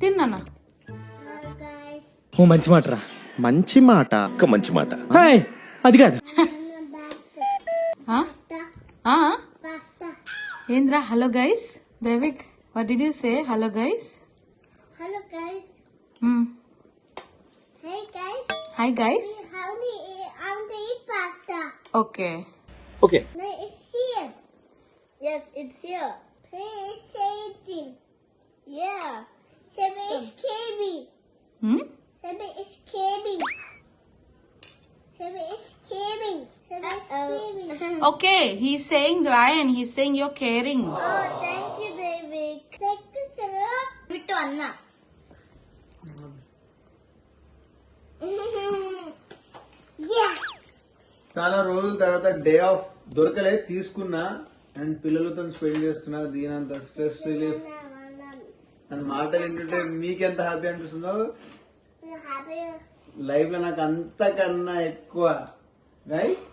తిన్నానా? ఓ మంచి మాట రా. మంచి మాట. మంచి మాట. హాయ్, అది కాదు. ఏంద్రా hello guys? Daivik, what did you say? Hello guys. Hello guys. Hey guys. Hi guys. I want to eat pasta. Okay. Okay. No, it's here. Yes, it's here. Please say it. Yeah. Seven is KB. Seven is KB. Seven is KB. Seven is KB. Okay, he's saying Ryan, he's saying you're caring. Oh, thank you, David. Take this Vittu Anna. Yes. చాలా రోజుల తర్వాత day of దొరకలే, తీసుకున్నా and పిల్లలతో spend చేస్తున్నా. దీనంత stress relief and మాటలు ఏంటంటే మీకు ఎంత హ్యాపీ అనిపిస్తుందో Happy. లైఫ్ లో నాకు అంతకన్నా ఎక్కువ రైట్.